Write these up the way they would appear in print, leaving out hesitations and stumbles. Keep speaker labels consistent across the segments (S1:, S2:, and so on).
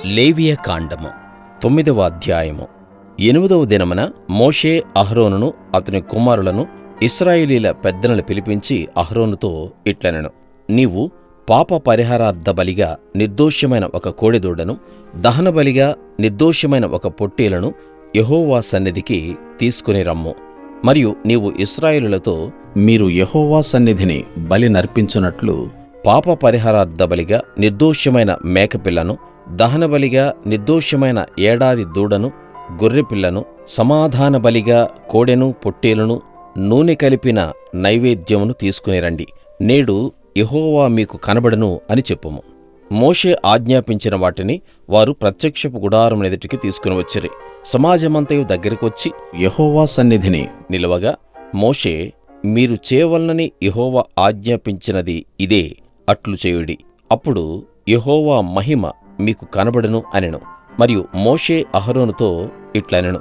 S1: లేవియ కాండము 9వ అధ్యాయము. 8వ దినమున మోషే అహరోనును అతని కుమారులను ఇశ్రాయేలీయుల పెద్దలను పిలిపించి అహరోనుతో ఇట్లనెను, నీవు పాప పరిహారార్థ బలిగా నిర్దోషమైన ఒక కోడెదూడను, దహనబలిగా నిర్దోషమైన ఒక పొట్టేలును యెహోవా సన్నిధికి తీసుకుని రమ్ము. మరియు నీవు ఇశ్రాయేలీయులతో, మీరు యెహోవా సన్నిధిని బలి నర్పించునట్లు పాప పరిహారార్థ బలిగా నిర్దోషమైన మేకపిల్లను, దహనబలిగా నిర్దోషమైన ఏడాది దూడను, గొర్రెపిల్లను, సమాధాన బలిగా కోడెను, పొట్టేలును, నూనె కలిపిన నైవేద్యమును తీసుకుని రండి. నేడు యెహోవా మీకు కనబడును అని చెప్పుము. మోషే ఆజ్ఞాపించిన వాటిని వారు ప్రత్యక్షపు గుడారం ఎదుటికి తీసుకుని వచ్చిరి. సమాజమంతయు దగ్గరకొచ్చి యెహోవా సన్నిధిని నిలువగా, మోషే, మీరు చేయవలనని యెహోవా ఆజ్ఞాపించినది ఇదే, అట్లు చేయుడి. అప్పుడు యెహోవా మహిమ మీకు కనబడును అనెను. మరియు మోషే అహరోనుతో ఇట్లనెను,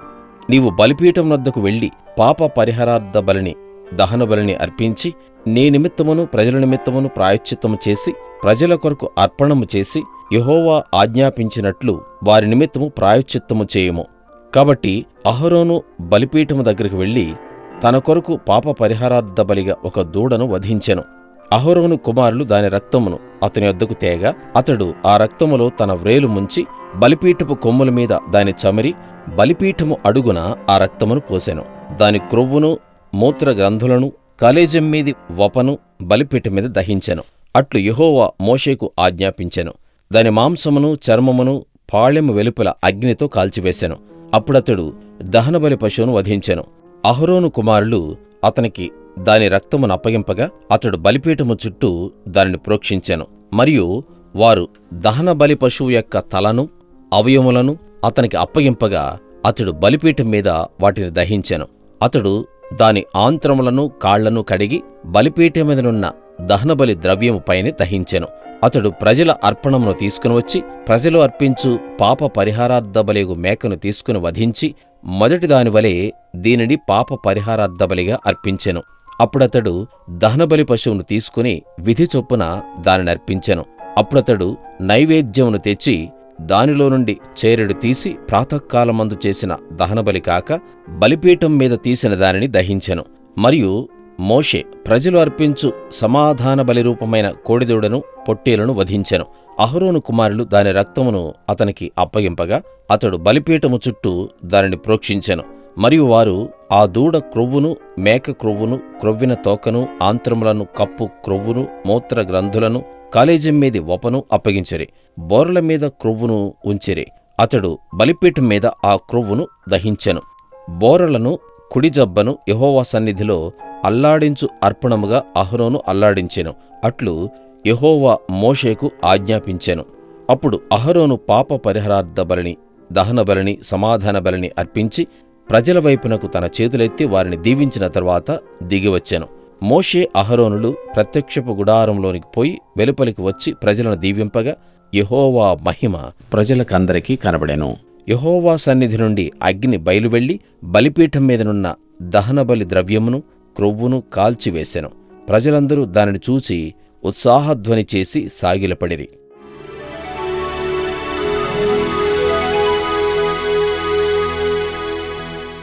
S1: నీవు బలిపీఠం వద్దకు వెళ్లి పాప పరిహారార్థ బలిని, దహన బలిని అర్పించి, నీ నిమిత్తమును ప్రజల నిమిత్తమును ప్రాయశ్చిత్తము చేసి, ప్రజల కొరకు అర్పణము చేసి, యెహోవా ఆజ్ఞాపించినట్లు వారి నిమిత్తము ప్రాయశ్చిత్తము చేయుము. కాబట్టి అహరోను బలిపీఠము దగ్గరికి వెళ్లి తన కొరకు పాప పరిహారార్థ బలిగా ఒక దూడను వధించెను. అహరోను కుమారులు దాని రక్తమును అతని వద్దకు తేగా, అతడు ఆ రక్తములో తన వ్రేలు ముంచి బలిపీఠపు కొమ్ముల మీద దాని చమిరి, బలిపీఠము అడుగున ఆ రక్తమును పోసెను. దాని క్రొవ్వును, మూత్ర గ్రంథులను, కళేజం మీది వపను బలిపీఠం మీద దహించెను. అట్లు యెహోవా మోషేకు ఆజ్ఞాపించెను. దాని మాంసమును, చర్మమును పాళెము వెలుపల అగ్నితో కాల్చివేశెను. అప్పుడతడు దహనబలి పశువును వధించెను. అహరోను కుమారులు అతనికి దాని రక్తమును అప్పగింపగా, అతడు బలిపీఠము చుట్టూ దానిని ప్రోక్షించెను. మరియు వారు దహన బలి పశువు యొక్క తలను, అవయములను అతనికి అప్పగింపగా, అతడు బలిపీఠం మీద వాటిని దహించెను. అతడు దాని ఆంత్రములను, కాళ్లను కడిగి బలిపీఠం మీదనున్న దహనబలి ద్రవ్యము పైన దహించెను. అతడు ప్రజల అర్పణమును తీసుకుని వచ్చి, ప్రజలు అర్పించు పాప పరిహారార్థ బలిగు మేకను తీసుకుని వధించి, మొదటి దానివలే దీనిని పాప పరిహారార్థ బలిగా అర్పించెను. అప్పుడతడు దహనబలి పశువును తీసుకుని విధి చొప్పున దానిని అర్పించెను. అప్పుడతడు నైవేద్యమును తెచ్చి దానిలో నుండి చేరెడు తీసి ప్రాతఃకాలమందు చేసిన దహనబలి కాక బలిపీఠం మీద తీసిన దానిని దహించెను. మరియు మోషే ప్రజలు అర్పించు సమాధాన బలి రూపమైన కోడెదూడను, పొట్టేలును వధించెను. అహరోను కుమారులు దాని రక్తమును అతనికి అప్పగింపగా, అతడు బలిపీఠము చుట్టూ దానిని ప్రోక్షించెను. మరియు వారు ఆ దూడ క్రొవ్వును, మేక క్రొవ్వును, క్రొవ్విన తోకను, ఆంత్రములను, కప్పు క్రొవ్వును, మూత్ర గ్రంథులను, కాలేజం మీది వపను అప్పగించిరి. బోరల మీద క్రొవ్వును ఉంచిరి. అతడు బలిపీఠం మీద ఆ క్రొవ్వును దహించెను. బోరలను, కుడి జబ్బను యెహోవా సన్నిధిలో అల్లాడించు అర్పణముగా అహరోను అల్లాడించెను. అట్లు యెహోవా మోషేకు ఆజ్ఞాపించెను. అప్పుడు అహరోను పాప పరిహారార్థ బలిని, దహన బలిని, సమాధాన బలిని అర్పించి ప్రజల వైపునకు తన చేతులెత్తి వారిని దీవించిన తరువాత దిగివచ్చెను. మోషే అహరోనులు ప్రత్యక్షపు గుడారంలోనికి పోయి వెలుపలికి వచ్చి ప్రజలను దీవింపగా, యెహోవా మహిమ ప్రజలకందరికీ కనబడెను. యెహోవా సన్నిధి నుండి అగ్ని బయలువెళ్లి బలిపీఠం మీదనున్న దహనబలి ద్రవ్యమును, క్రొవ్వును కాల్చివేశెను. ప్రజలందరూ దానిని చూచి ఉత్సాహధ్వని చేసి సాగిలపడిరి.